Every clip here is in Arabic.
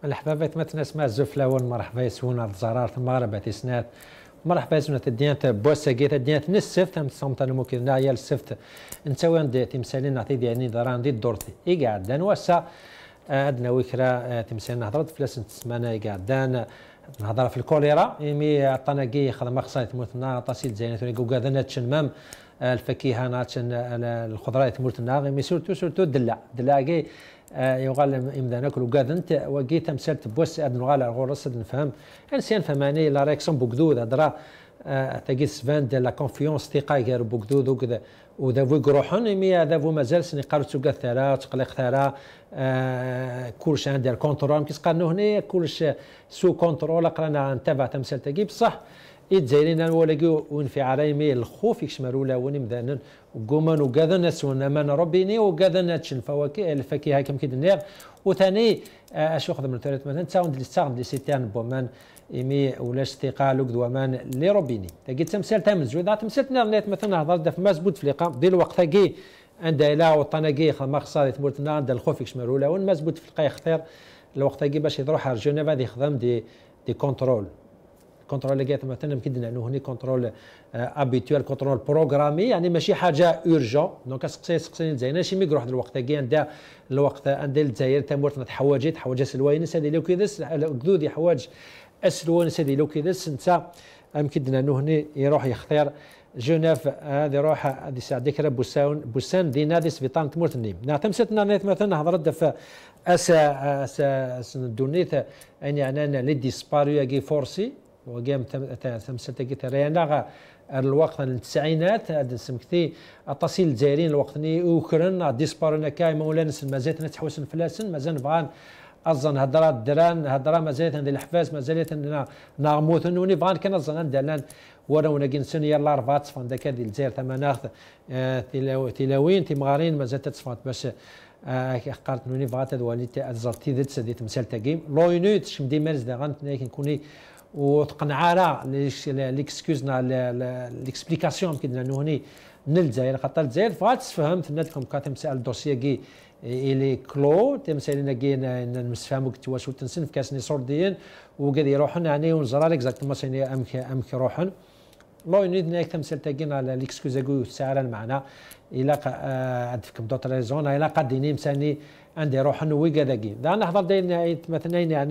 الحبابات مثلا اسمها الزفلاون مرحبا يسونا الزرار المغرب تسنات مرحبا يسونا تديانت بوساكي تديانت نسفت ام تصمت ممكن نايا السفت انت وين تمثالين نعطي يعني دران دي دورتي اي قاعدان وسا عندنا وكرا تمثالين هضرت فلاس تسمانا اي قاعدان نهضر في الكوليرا يمي عطانا خدمه خصها تموتنا طاسيل زينه وكادنا تشمام الفكيهه ناتشن الخضراء تموتنا مي سورتو دلع كي يغال إمدا ناكل وكادنت وقيت مسالت بوس أدن غالا غورس نفهم إنسان فهماني لا ريكسون بوكدود هضرا تاكيس فاند لا كونفيونس ثقة غير بوكدود وكذا وذا فو يروحون مي هذا فو مازال سني قالوا تسوق ثرا تقلق ثرا كلش عندها الكونترول كيس قالوا هنا كلش سو كونترول قرانا نتابع تمثال تاكي بصح يتزايرين ولاقيو وانفعالي مي الخوف يكشمروا لا ونمدانا وقومان وكذا ناس ونمان ربيني وكذا ناتش الفواكه الفاكهه كم كيد النير وثاني اش ياخذ من ثلاث مثلا تاوند اللي تاخذ لي سيتان بومان ايمي ولا استقال وكذا ومان لي ربيني تلقيت تمثال تام زويد تمثال نيت مثلا هضر في مزبوط في لقاء ديال الوقت كي عندها لا وطناكي ما خصها تمرتنا عند الخوف يكشمروا لا والمزبوط في لقاء يختار الوقت كي باش يروح على جنيف هذه يخدم دي كونترول كونترول لقيت مثلا يمكن انه هني كونترول ابيتوال كونترول بروغرامي يعني ماشي حاجه اورجون دونك سقسيني زين ماشي ميكرو واحد الوقت كي عندها الوقت عند الجزائر تمورت تحوجت سلوينس هذه لو كيدس قدود حواج السلوينس هذه لو كيدس انت يمكن انه هني يروح يختار جنيف هذه يروح هذه ساعدك بوسان دي نادي سبيطان تمورت النيم تمستنا مثلا هضرت في اس دونيت يعني انا لي ديسباريو كي فورسي وقام تمثلت ريانا الوقت التسعينات هذا سمكتي التصيل الجزائريين الوقت اوكران ديسبارنا كاي مولانا مازالت نتحوسن فلاسن مازال نبغى اظن هضرات دران هضره مازالت عند الحفاز مازالت عندنا نغموت نوني بغان كان اظن عندنا ورانا كنسن يلا رفات فان داك هذه الجزائر تمناخ تلاوين تمغارين مازالت تصفات باش قالت نوني بغات هذا وليت ازرتي ذات سدي تمثال تاكيم لوينوت شمدي مارس دغان كنكوني وتقنعنا ليكسكوزنا ليكسبليكاسيون كنا هوني نلجزائر خاطر الجزائر فغات فهمت نادكم كاتمسال الدوسيه كي الي كلو تمثالنا كي نسفهموا كتواش وتنسن في كاسني صورديين وقد يروحون يعني ونزرا اكزاكتومون سيني امك يروحون لو يريد ناك تمثال تاكين على ليكسكوزا كو سعرا معنا الى عندكم دوت ريزون الى قديني مساني عندي روح نوي كذاكي انا حضر داين مثلا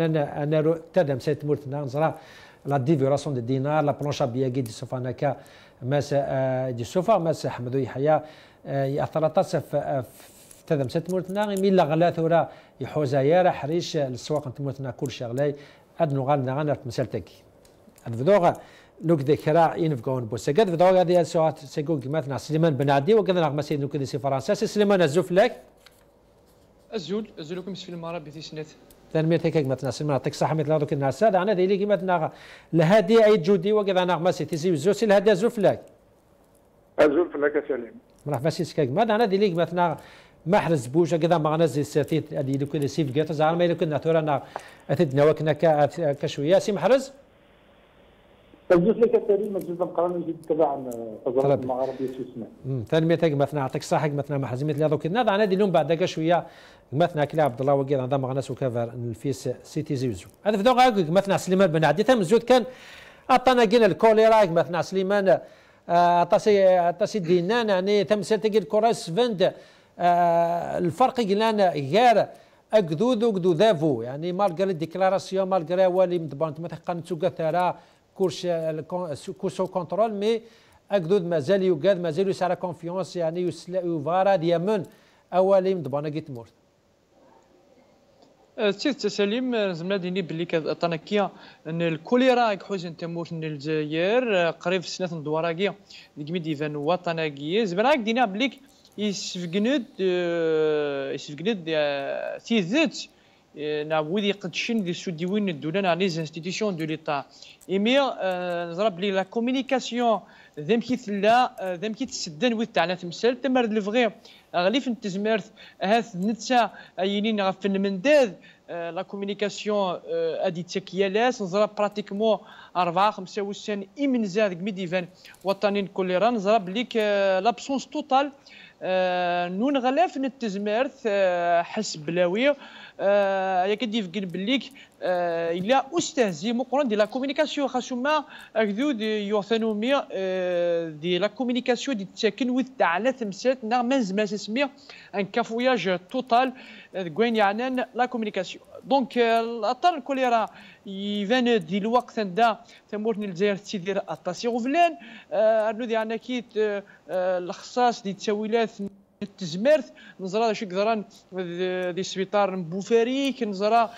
انا تدم سيت مورتنا نزرا لا ديفيراسيون دي دينار لا بلونشا بياكي دي سوفاناكا ماس دي سوفا ماس حمدو يحيى ياثر تصف تدم سيت مورتنا مي لا غلا ثورا يحوزايا حريش السواق تموتنا كل شغلاي ادنو غالنا غنر مسالتك الفدوغ لوك ذكرى ينفقون بوسكات فدوغ هذه السوات سيكون مثلا سليمان بنادي وكذا رغم سيد نوكدي سي فرنسا سليمان الزفلاك لكم في المغرب بتسنت تنميتك مثلا سليمان يعطيك الصحه مثل هذوك الناس هذا انا ديلي مثلا لهادي اي جودي وكذا نغمه سي تيزي زوسي لهادي زفلاك يا سليم مرحبا سي سكاك ماذا انا ديلي مثلا محرز بوجه كذا ما غنزل سيتيت هذه لو كذا سيف كاتا زعما ما كنا ثورنا اتدنا وكنا كشويه سي محرز الجزء لك سليم الجزء مقارنه جد تبع تجربه المغرب يسمع تنميتك مثلا يعطيك الصحه مثلا محزمه اللي هذوك الناس انا اليوم بعد شويه مثلا كلا عبد الله وقيل هذا مغناس وكفر الفيس سيتي زيوزو هذا في دوغا مثلا سليمان بن عدي مزود كان عطانا قلنا الكوليرا مثلا سليمان عطاسي دينان يعني تمثل تلقى الكوراس فند الفرق قلنا غير اكدود ذافو يعني مالغري ديكلاراسيون مالغري والي مدبان مثلا تسوق ثرا كورسو كونترول مي اكدود مازال يوجد مازال يسعى كونفيونس يعني يفارا ديامن اولي مدبانا كي تمورت سيد سليم زعما ديني باللي كطنكيا ان الكوليرا كحوزن تموت من الجزائر قريب في سنه ندوراكيا ديك ديفان وطناكيه زعما دينا بليك يسفقند تيزت نعودي قدشين دي سوديوين الدولان على لي انستيتيسيون دو ليتا ايمي نضرب لي لا كومونيكاسيون ذم كي ثلا ذم كي تسدن ويت تاعنا تمثال تمر الفغي غليف نتزمرت هاث نتسا اينين غفن المنداد لا كومونيكاسيون ادي تكيالاس نضرب براتيكمون 4 5 وسان ايمن زاد ميديفان وطنين كوليرا نضرب ليك لابسونس توتال نون غلاف نتزمرت حسب بلاوي كدي في بالليك إلا أستهزي مقرن دي لا كومونيكاسيون خاصما أكذو دي يوثنومي دي لا كومونيكاسيون دي تساكن وذ على تمسات نا منزما تسمي ان كافوياج توتال كوين يعني لا كومونيكاسيون دونك الأطار الكوليرا يبان دي الوقت دا تمورني الجزائر تسيدير الطاسي غفلان أنو دي أنا كيت الخصاص دي تساويلات التزمرت نزرا شي قدران دي سبيطار بوفاريك نزرا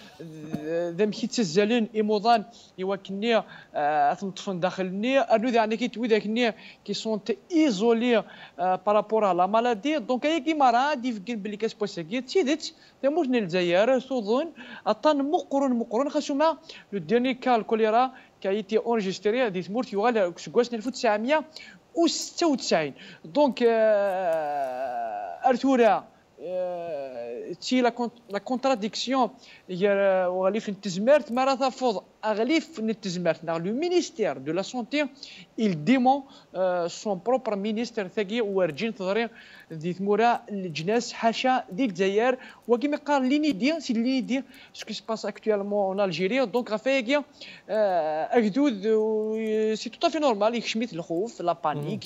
ذا مشيت تزالين ايموضان يوكني تنطفن داخلني انو يعني كي توي ذاك كي سون ايزولي بارابور لا مالادي دونك هي كيما راه دي في بلي كاس بوساكي تيدت تموجن الجزائر تظن اطن مقرن خاصما لو ديرني كا الكوليرا كايتي اونجستري دي تمورت يوغال كواش 1996 دونك ارثورا تي لا كونتراديكسيون هي وغالي في التزمارت ما راه تفوض اغلي في التزمارت لو مينيستير دو لا سونتي il dément son propre ministre ثاقي ورجين تضري دي ثمورا الجناس حاشا دي الجزائر وكيما قال ليني دي سي ليني دي سكو سي باس اكطوالمون اون الجيري دونك رافاكي اكدود سي تو في نورمال يكشميت الخوف لا بانيك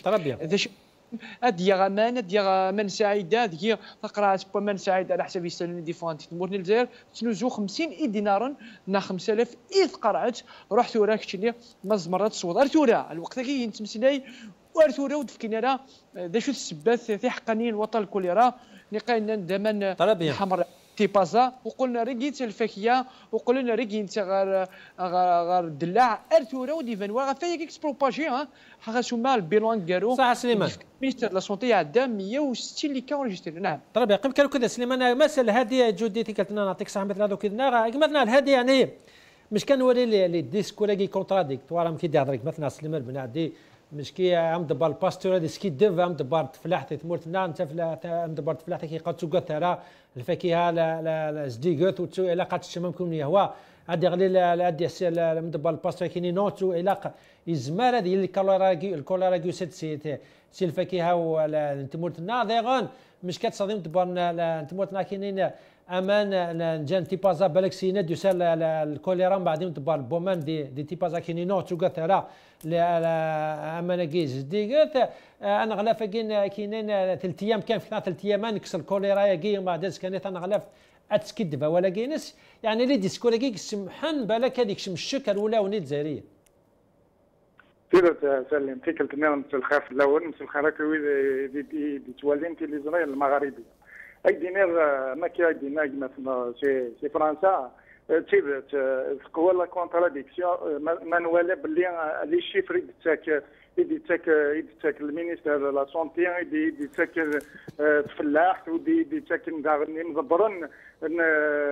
اديا من سعيده ديال تقرا سبا من سعيده على حساب يستلم ديفونتي تمورني الجزائر تنوزو 50 دينار نا 5000 اذ قرعت رحت وراك شتي ما زمرات تصوت ارثورا الوقت كي نتمسلاي وارثورا ودفكينا راه دا شو السبات في حقانين الوطن الكوليرا لقينا دمان حمر تيبازا وقلنا ريكيت الفاكيه وقلنا ريكيت غير دلاع ارثورا وديفان وغا اكسبروباجي خاصهما البيلون كارو صح سليمان مينستر لا سونتي عندها 160 اللي كاونجستري نعم طيب يقيم كانوا كذا سليمان مسألة هذه جوديتي كتنا نعطيك صح مثل هذوك كذا مثلا هذه يعني مش كنوري لي ديسكور كي كونتراديكتوار كي دارك مثلا سليمان بن عدي مش كي عم دبر الباستور هذه سكي ديف عم دبر تفلاحتي تمورت نعم عم دبر تفلاحتي كي قد تسوق ترى الفاكهه لا زديغوت وتسوق علاقه الشمام كون يهوا هذه غلي هذه عم دبر الباستور كي نوتو علاقه يزمر هذه الكولاراغيو سي الفاكهه والتمورت ناظرا مش كتصدم دبرنا تمورتنا كاينين امان جان تيبازا بالك سينات يسال الكوليرا بعدين دبر بومان دي تيبازا كاينين نوتو ترى امان كيز ديغت انا غلاف كاينين 3 ايام كان في 3 ايام نكسر الكوليرا كي ما داز كانت انا غلاف اتسكدبا ولا كاينس يعني لي ديسكور كي سمحن بالك هذيك الشكل الاولى الجزائريه سلم فكرة نعمة الخاف الأول مثل الخراكوي دي توالين في الإسرائيل المغاربية أي دينار ما كي دينار مثلا في فرنسا تيب تقوى لا كونتراديكسيون ما نوالي باللي لي شيفر يديتك المينيستر لا سونتي يديتك الفلاح ويديتك مضبرن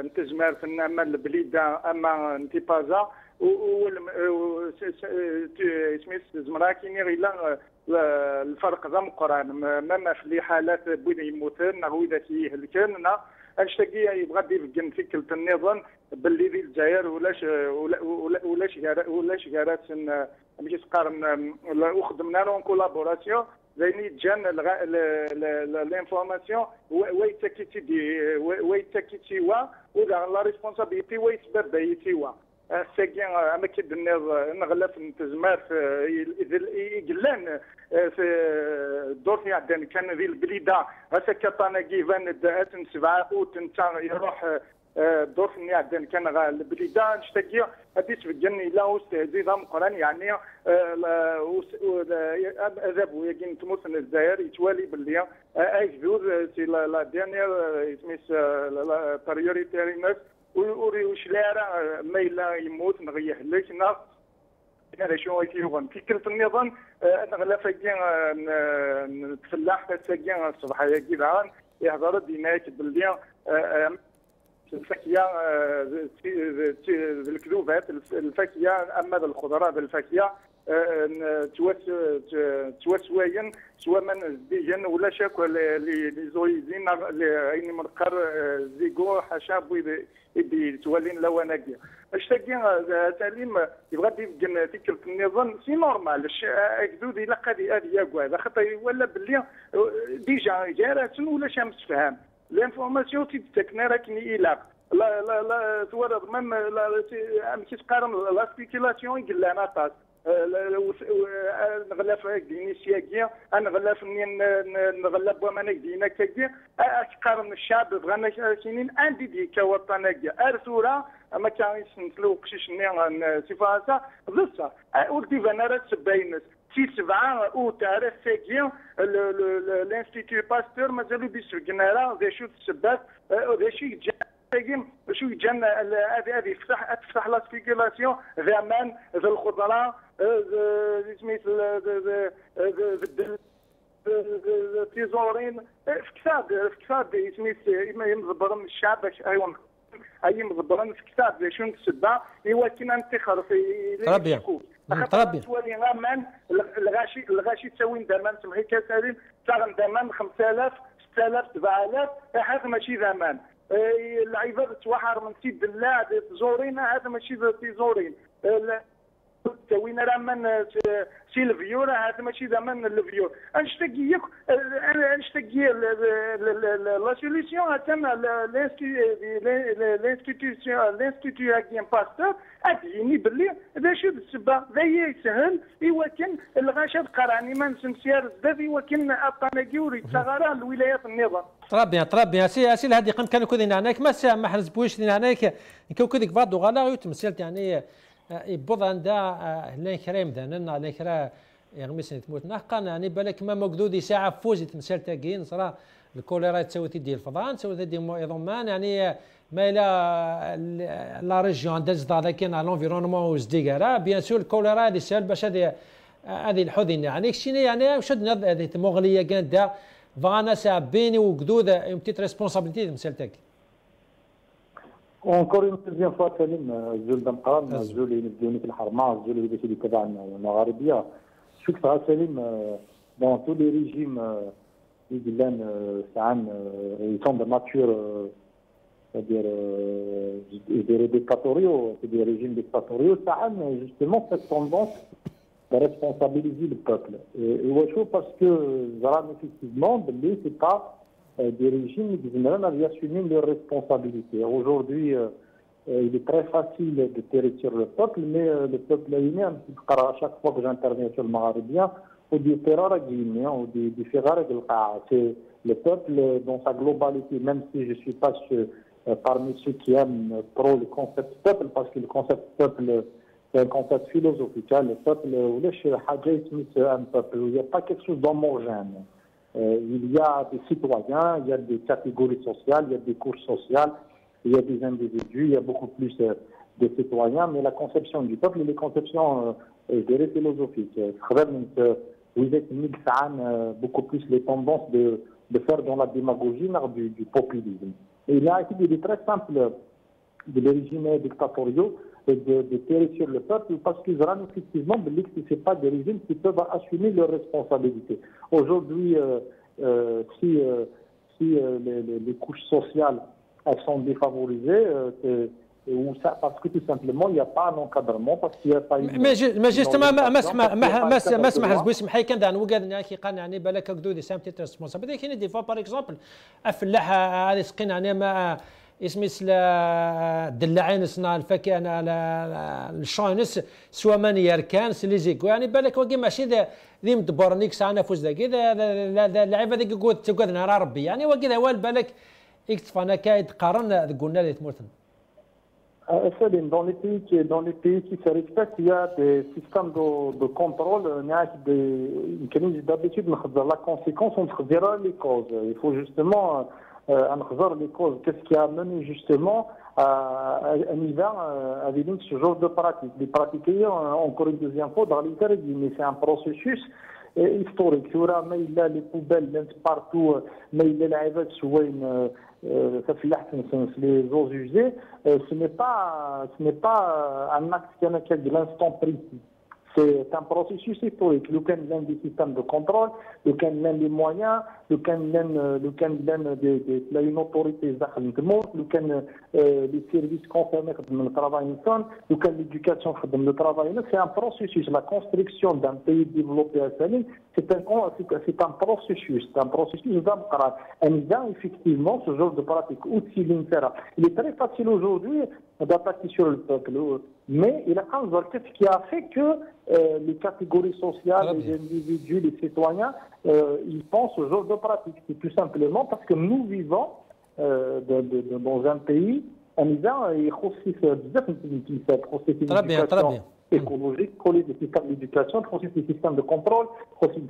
نتزمار في اما البليده اما انتبازا سميت زمراكيني غير الفرق ذا مقران ما في حالات بوين يموتن او اذا كيهلكن اشتكي يبغى يبقى فكره النظام باللي في الجزائر ولاش جارات ماشي تقارن وخدمنا لهم كولابوراسيون زيني جان لانفورماسيون ويتاكيتي ولا لا ريسبونسابيلتي ويتبدا يتيوا ساكين اما كيد نغلف نتزمات يقلان في الدور في عدن كان ذي البليده هسا كطانا كيفان دات 7 اوت يروح الدور في عدن كان البليده نشتكي هذه تبجني لا استهزي ضم قران يعني اذاب ويجين تموت الجزائر يتوالي باللي اجذور سي لا دينير سميس بريوريتيرينس وش لا ميلا يموت نغيه لكن هذا شو يكون فكرة النظام نغلا فاكين نتفلاح فاكين الصباحية كذا يحضر ديناك باللي الفاكهة الكذوبات الفاكهة أما الخضروات الفاكهة توسوين سواء من زديجن ولا شاكو اللي زويزين اللي منقر زيكو حاشا يدي تولين لواناكيا اشتاقي تعليم يبغى يبقى فكره النظام سي نورمال اكدود الى قادي هذه ياكوا هذا خاطر ولا باللي ديجا جارات ولا شمس فهم لانفورماسيون تيتكنا راكني الى لا توارد ميم ماشي تقارن لا سبيكيلاسيون يقول انا طاس نغلف دينيسياكيا نغلف نغلب ومانا دينا كاكيا تقارن الشعب بغانا سنين عندي ديكا وطنية ارثورا ما كان يسنسلو قشيش سيفاسا ضصا ولدي فانا تبينس في 7 اوت عرف ساكيا الانستيتيو باستور مازالو بيسرقنا راه ذا شو السبات ذا شي شو يجن هذه تفتح لا سبيكيلاسيون ذا مان ذا الخضراء سميت التيزورين في كتاب سميت يمضبرن الشعب ايوا اي مضبرن في كتاب شنو السبه ايوا كنا نتخر في طربيا ولي غامان الغاشي تسوي دمان سمحي كاسرين تاغن دمان 5000 6000 7000 هذا ماشي زمان اللعيبه توحر من سيد الله زورين هذا ماشي زورين تسوين راه من سيلفيو هذا ماشي زمان الفيو نشتاقيك نشتاقي لا سوليسيون تم لانستيتيو كاين باستور اديني باللي ذا شو السبه ذا يسهل ايوا كان الغاشا قراني ما نسمسيار بزاف ايوا كان ابطاناكي وريت صغار الولايات النظام طرابيا سي هذه قم كانوا كذين هناك ما حرزبوش هناك كو كذيك بعض غلا يتمثلت يعني يبوض عندها لين كريم ذا لين كرا يغمس تموت نحقا يعني بالك ما مقدودي ساعه فوز تمثل تاكين صرا الكوليرا تسوي تدي الفضان تسوي تدي ايضا يعني ما الى لا ريجيون داز هذا كاين على لونفيرونمون وزديكارا بيان سور الكوليرا هذه سهل باش هذه الحزن يعني شنو يعني وشد هذه مغليه كانت فانا ساعه بيني وقدود بتيت ريسبونسابيلتي تمثل تاكين. اونكور اون دوزيام فوا سليم الزول دمقران الزول اللي ينزلوني في الحرمه الزول اللي باش تبع المغاربيه شكرا سليم دون تو لي ريجيم يقولان ساعات يسون دو ناتور c'est-à-dire des dictatoriaux, c'est des régimes dictatoriaux, ça a justement cette tendance de responsabiliser le peuple. Et je trouve parce que, effectivement, c'est pas des régimes qui avaient assumé leurs responsabilités. Aujourd'hui, il est très facile de tirer sur le peuple, mais le peuple lui-même, à chaque fois que j'interviens sur le Maghrébien, ou du Ferrara Guinée, ou du Ferrara Guinée, c'est le peuple dans sa globalité, même si je ne suis pas parmi ceux qui aiment trop le concept peuple, parce que le concept peuple, c'est un concept philosophique. Le peuple, un peuple, il n'y a pas quelque chose d'homogène. Il y a des citoyens, il y a des catégories sociales, il y a des couches sociales, il y a des individus, il y a beaucoup plus de citoyens, mais la conception du peuple, elle est conception, je dirais, philosophique. Vous êtes beaucoup plus les tendances de faire dans la démagogie, du populisme. Et il y a été des très simples de les régimes dictatoriaux de tirer sur le peuple parce qu'ils rendent effectivement que ce n'est pas des régimes qui peuvent assumer leurs responsabilités. Aujourd'hui, si les couches sociales elles sont défavorisées, parce que tout simplement il n'y a pas un encadrement parce qu'il n'y a pas une. Mais justement ما اسمح باسم حي كان دان وقاد ناكي قان يعني بالك قدودي سام تيت ريسبونسابيلتي كاين دي فوا باغ اكزومبل افلاح هذه سقين يعني ما اسميس الدلاعين سنا الفكي انا الشاينس سوا من يركان سليزيكو يعني بالك واقي ماشي ذي مدبرنيك سانا فوز ذاك اللعيبه ذيك قلت نهار ربي يعني واقي ذا وال بالك يكتف انا كايد قارن قلنا لي تموتن. Dans les pays qui se respectent, il y a des systèmes de contrôle. D'habitude, la conséquence, on dira les causes. Il faut justement les causes. Qu'est-ce qui a mené justement à un hiver avec ce genre de pratique? Les pratiquer encore une deuxième fois dans l'intérêt, mais c'est un processus historique. Il y a les poubelles partout, mais il y a les عباد سوين les eaux usées, ce n'est pas un acte qui est de l'instant précis. C'est un processus historique. Le can l'un des systèmes de contrôle, le can l'un des moyens, le can l'un de une autorité le can les services concernés dans le travail, le can l'éducation dans le travail. C'est un processus. La construction d'un pays développé à Salim, c'est un processus. C'est un processus d'amqara. Effectivement, ce genre de pratique, il est très facile aujourd'hui d'attaquer sur le peuple. Mais il a un ce qui a fait que les catégories sociales, les individus, les citoyens, ils font ce genre de pratique. C'est tout simplement parce que nous vivons dans un pays, on y va, et écologique, des systèmes d'éducation, des systèmes de contrôle,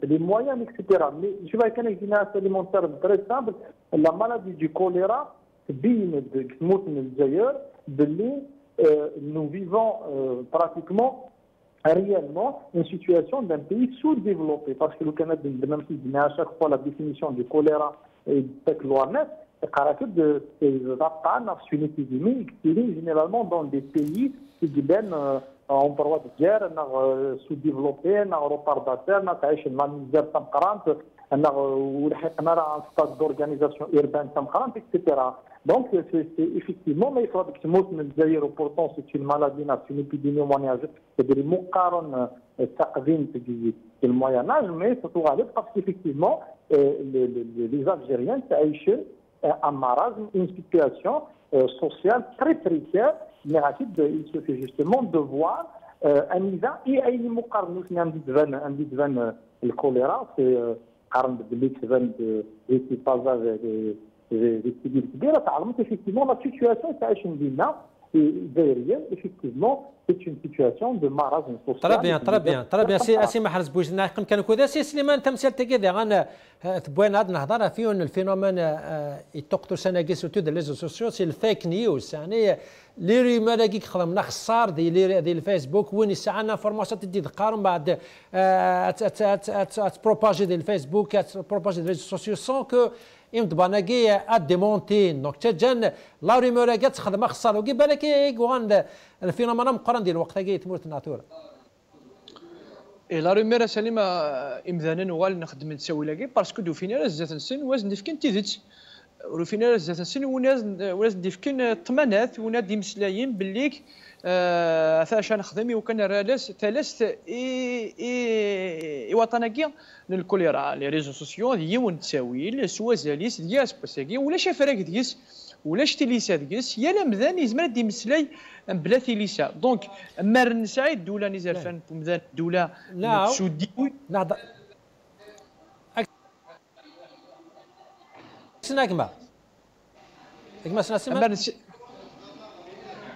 des moyens, etc. Mais je vais dire une alimentaire très simple. La maladie du choléra, nous vivons pratiquement réellement une situation d'un pays sous-développé. Parce que le Canada, même si à chaque fois la définition du choléra est l'OMS, c'est une épidémie qui est généralement dans des pays qui viennent en proie de guerre, sous-développés, retardataires, la misère temporante, un stade d'organisation urbaine temporante, etc. Donc, c'est effectivement, mais il faut que pourtant, c'est une maladie, c'est une épidémie au Moyen-Âge, c'est des muqaran taqdim du Moyen-Âge, mais surtout parce qu'effectivement, les Algériens, c'est un marasme, une situation sociale très précaire, mais il se fait justement de voir un nizam et un muqarn, le choléra, c'est قارن باللي تبان الاستفاضه كبير كبيره تعلمت effectivement la situation تعيشين ديالنا الجزائريه effectivement c'est une situation de marasme social. Très bien. سي محرز بوجنا كان كذا سي سليمان تمثال كذا غانا تبوين هاد نهضر فيون الفينومين يتقطو سناكي سوتو دي ليزو سوسيو سي الفيك نيوز يعني لي ريمور كي خدمنا خسار ديال الفيسبوك وين يسعنا انفورماسيون تدي تقارن بعد تبروباجي ديال الفيسبوك تبروباجي ديال ليزو سوسيو سون كو يمد باناكي اديمونتين دونك تجان لا ريمور كي تخدم خسار وكي بالك يغان الفينومين مقارن ديال الوقت كي تموت الناتور لا ريميرا سليمة إمذانا وغال نخدم نسوي لاكي باسكو دو فينا زات نسن وازن ديفكن تيدت ولو فينا زات نسن وناز ديفكن طمانات وناد يمسلايين بالليك فاش نخدم وكان رالاس ثلاث وطناكي للكوليرا لي ريزو سوسيو يون تساوي سوا زاليس دياس باساكي ولا شافراك دياس ولا شتي ليسا دياس يا لمذان يزمر ديمسلاي بلا ثليسا دونك مارن سعيد دوله نزال فان مذان دوله سودي نهضر سناكما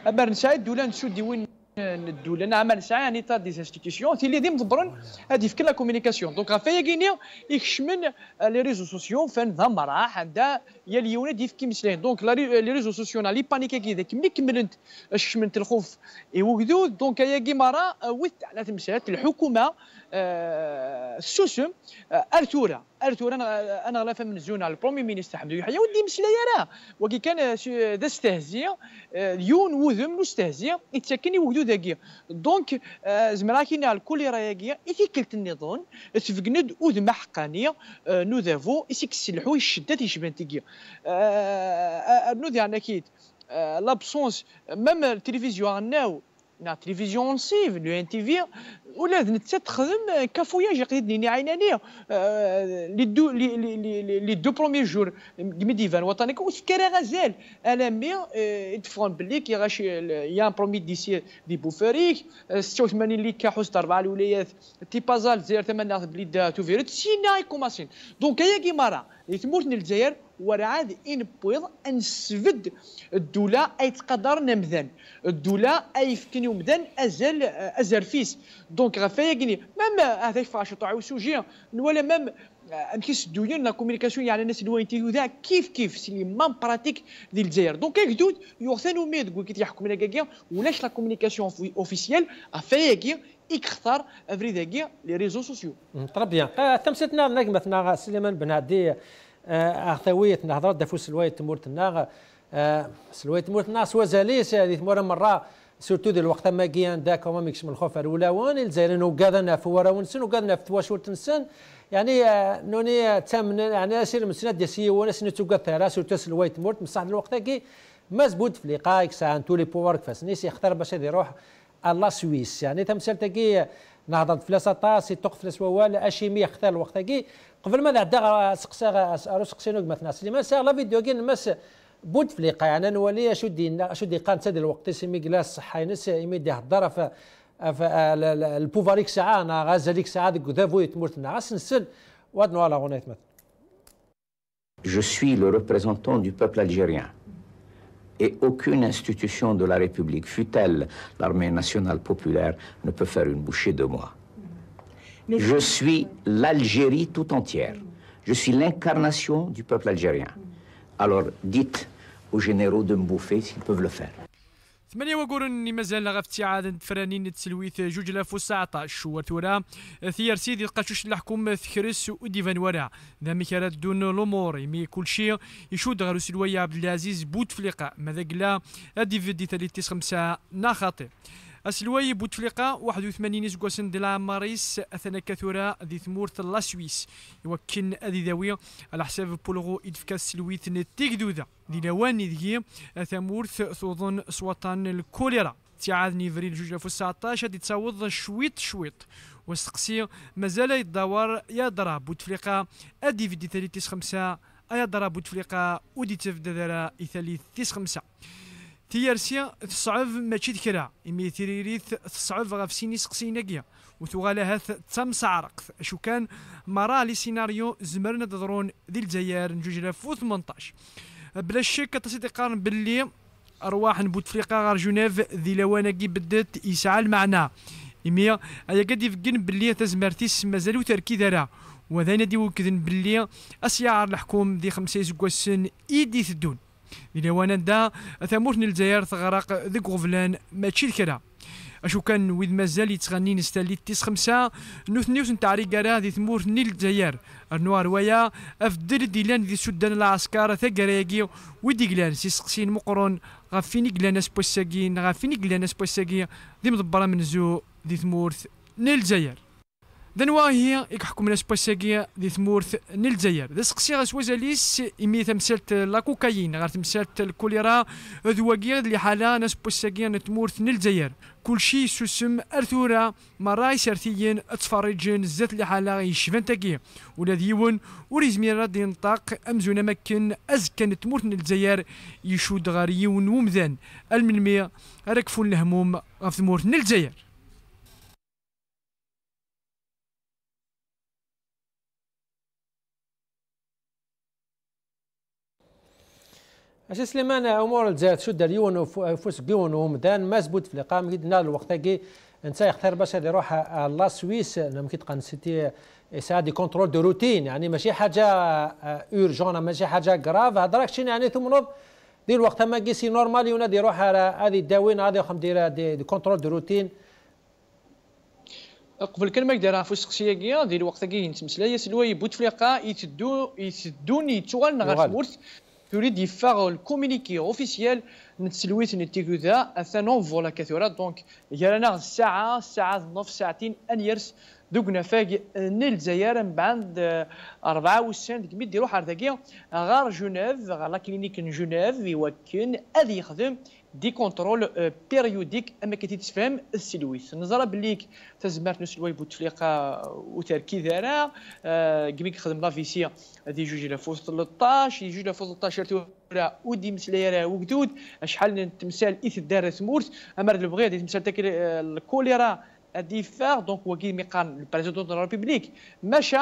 مارن سعيد دوله سودي وين الدوله نعمل ساعه يعني تا دي انستيتيسيون اللي ديم مدبرن هذه في كل لا كومونيكاسيون دونك غافيا كينيا يكشمن لي ريزو سوسيو فان ذا مراح عندها يا اليونا ديف كيمسلين دونك لي ريزو سوسيو لي بانيكا كي ذاك ملي كملت شمنت الخوف يوجدوا دونك يا كيمارا ويت على تمسات الحكومه السوسم ارتورا انا غلا فهم نزون على البرومي مينيستر حمدو يحيى ودي مسلايا راه وكي كان ذا استهزئ يون وذم نستهزئ يتسكني وجدوا ذاكي دونك زمراكين على الكل راياكيا يثيكلت النظام تفقند وذم حقانيه نوذافو يسيك السلحو الشدات يشبان تيكيا نوذي عن اكيد لابسونس ميم التلفزيون عندنا التلفزيون نصيف لو ان تي في ولا تخدم كافوياج يقيدني عيناني لي دو بروميير جور ميديفان وطني وسكرا غزال الامي يتفون باللي كي غاش يا برومي ديسي دي بوفريك 86 اللي كحوس 4 الولايات تيبازال زير 8 بليد توفيرت سينا كوماسين دونك هي كيمارا يتموتني الجزائر ورعاد إن بويض أن سفد الدولة أي تقدر نمذن الدولة أي فكني ومذن أزل فيس دونك غفايا كني مام هذا فاش طاعو سوجي ولا مام نكيس دوين لا كومونيكاسيون يعني الناس اللي تيجوا ذا كيف سي مام براتيك ديال الجزائر دونك هكذا يوثنوا ميد قول كي يحكم لنا كاكيا ولاش لا كومونيكاسيون اوفيسيال افايا كي يختار افري ذاكيا لي ريزو سوسيو طرا بيان تمسيتنا نجمتنا سليمان بن عدي اخوية نهضر دافو سلواية تمورتنا سلواية تمورتنا سوا زاليس هذه مرة سورتو ديال الوقت ما كيان دا كوما ميكش من الخوف الاولوان الجزائريين وكادنا في ورا ونسن وكادنا في تواشور تنسن يعني نوني تامن يعني سير مسنات ديال سي وانا سنه توكا سورتو سلويت مورت بصح الوقت كي مزبوط في لقاء ساعه تولي بوار كفاس نيس يختار باش يروح الله سويس يعني تمثال تاكي نهضت فلاس طاس يطق فلاس ووال اشيمي يختار الوقت كي قبل ما نعدا سقسينوك مثلا سليمان ساغ لا فيديو كي نمس بود في لقاء يعني نولي شو دي قان تاد الوقت سيمي كلاس حينس يمد يهضر في البوفاريك ساعه انا غازاليك ساعه ديك دافو يتمرتنا غاس نسل واد نوالا غونيت مثلا. Je suis le représentant du peuple algérien. Et aucune institution de la République, fût-elle l'armée nationale populaire, ne peut faire une bouchée de moi. Je suis l'Algérie tout entière. Je suis l'incarnation du peuple algérien. Alors dites aux généraux de me bouffer s'ils peuvent le faire. 48 مازال غا ابتعاد فرانين تسلويت 2019 وثورة ثيار سيدي القاشوش الحكومة ثكرس وديفان ورع ذا مكارات دون الأمور يمي كل شيء يشود غير سلوية عبد العزيز بوتفليقة ماذا قلا ديفيدي 35 ناخاطي السلوي بوتفليقة 81 سكواسن ديال ماريس اثنا كثورة ذي ثمورت لا سويس يوكن ادي ذاوي على حساب بولغو يدفكا السلويت نتيك دوذا دي لواني ذي ثمورت ثوضن سوطان الكوليرا تعاد نيفريل 2019 غادي تصاوض شويط وسقسي مازال يدور يضرب بوتفليقة ادي في دي 35 يضرب بوتفليقة ودي تفدى ثالث 5 تيارسيا تصعب ماشي ذكرى إمي تيريريث تصعب غاف سيني سقسيناكيا وثغالها تمسعرق شو كان مرا لي سيناريو زمرنا تضرون ذي الجزائر نجوج 2018 بلا شك تصدي قارن باللي أرواح بوتفليقة غير جنيف ذي لواناكي بدات يسعى المعنى إمي أيا قد يفقن باللي تزمرتيس مازالو تركيز راه وذانا دي وكذن باللي أسيار الحكوم ذي 5 سكواسن إيدي ثدون إلى وانا دا ثمورتن الجزائر تغرق ذيك غفلان ماشي الكرا اشو كان ويد مازال يتغني نستالي 5 نوث نتاع ريكارا ذي ثمورتن الجزائر النوار ويا افدل ديلان ذي سودان العسكر ثقراكي ويدي قلان سيسقسين مقرون غافيني قلان اسبوساكين غافيني قلان اسبوساكي ذي مضبره من زو ذي ثمورت الجزائر دنوا هي يحكم ناس باساكيا دي ثمورث الجزائر ذا سقسي غاس وزاليس إمي تمثالت لا كوكايين غير تمثالت الكوليرا ذواكيا اللي حالا ناس باساكيا نتمورث الجزائر كلشي سوسم ارثورا مراي سارتيين اتفرجن الزات اللي حالا يشفن تاكيا ولا ديون وريزمير راد ينطاق امزون اماكن ازكى نتمورث الجزائر يشود غير يون ومذان المنمي راكفون الهموم غف ثمورث الجزائر. اش سليمان امور الجزائر شد اليون وفوس كيون ومدان ما زبوت في لقام كيدنا الوقت كي انت يختار باش يروح لا سويس ممكن تقن سيتي ساعه كونترول دو روتين يعني ماشي حاجه اورجون ماشي حاجه كراف هضرك شي يعني ثم نوض دير الوقت ما كيسي نورمال يونا يروح هذه الدواوين هذه خم دير كونترول دو روتين قبل كلمه دايره في السقسيه ديال الوقت كي نتمسلا سلوي بوتفليقه يتدوني يتوغل نغا تمورت تريد يفاغ الكومينيكي اوفيسيال نتسلويت نتيكوذا اثنون فولا كثيرا دونك يرانا الساعه 9 ساعتين انيرس دوكنا فاق الجزائر من بعد 94 ديك ميد يروح هذاكيا غار جنيف غار لا كلينيك جنيف يوكن اذ يخدم دي كونترول بيريوديك اما كتتفهم السلويس نظرا بليك تزمرت نسلوي بوتفليقه وتركيز راه كيميك خدم لافيسيا هذه جوج 2013 جوج 2013 ودي مسلايا وقدود شحال تمثال اث دار ثمورت اما البغي تمثال تاك الكوليرا الدفاع دونك هو كي ميقان البريزيدون دو لا ريبوبليك مشى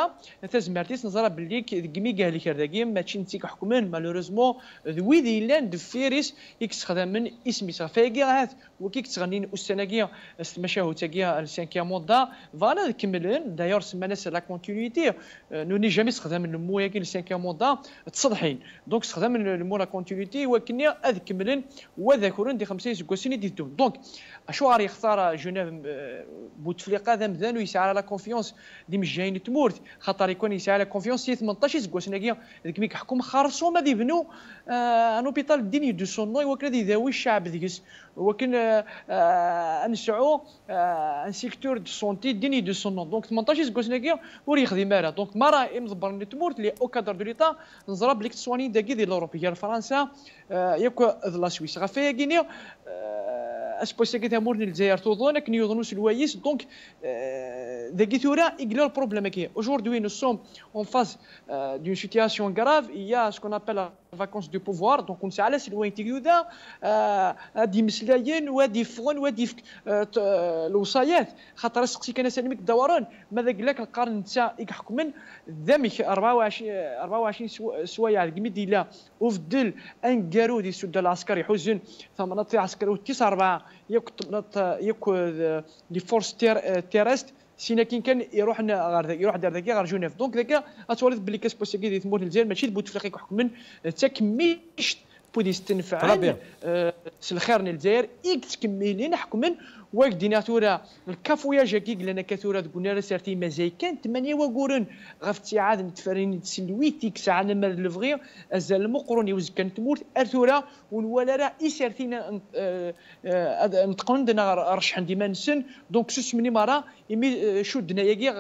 تزمرتيس نظرا باللي كيمي قال لك هذاكي ماشي نتيك حكومن مالوريزمون ذويدي لاند دفيريس يكسخدم من اسمي صافي هات وكيك تغنين استناكيا استمشاو تاكيا السانكيا موندا فوالا كملن دايور سمانا لا كونتينيتي نوني جامي استخدام المو كي السانكيا موندا تصدحين دونك استخدام المو لا كونتينيتي ولكن اذ كملن وذاكرون دي 5 سكوسيني ديتو دونك اشو غادي يختار جنيف بوتفليقه ذا مذان ويسعى لا كونفيونس دي مجاين تمورت خاطر يكون يسعى لا كونفيونس سي 18 سكواس ناكيا ذيك ميك حكم خارصو ما ديبنو ان اوبيتال ديني دو سون نو وكنا يداوي الشعب ديكس وكن نسعو ان سيكتور دو سونتي ديني دو سون نو دونك 18 سكواس ناكيا وري يخدم مالا دونك مرا مزبر تمورت لي او كادر دو ليتا نزرب ليك تسواني داكي ديال الاوروبي يا فرنسا ياك لا سويس غافيا كينيا اسبوسيكي تامور الجزائر توضون كن يوضنوس الوايس دونك داكي ثورا يقلو البروبليم كي aujourd'hui nous sommes en face d'une situation grave il y a ce qu'on appelle la vacance du pouvoir donc on سي الوين تيودا هادي مسلايين وهادي فغن وهادي الوصايات خاطر سقسي كان سالمك الدوران ماذا قال لك القرن تاع يحكمن ذمك 24 سوايع القميديلا وفدل انقارو دي سود العسكري حزن ثمانية عسكري وتسعة 4 ياك لي فورس تيرست سينا كان يروح دار ذاك غير جنيف دونك ذاك اتولد بلي كاس بوسيكي دي تموت الجزائر ماشي بوتفليقه يحكمن تكميش بودي استنفع الخير الجزائر تكملين حكمن واك ديناتورا الكافويا جاكيك لنا كثورة قلنا راه سارتي مازال كان 8 وقورن غف تيعاد نتفرين تسلويتيك ساعنا ما لفغي ازال المقرون يوز كانت تموت ارثورا ونولا راه يسارتينا نتقندنا رشح ديما نسن دونك سوس مني مرة يمي شدنا ياكي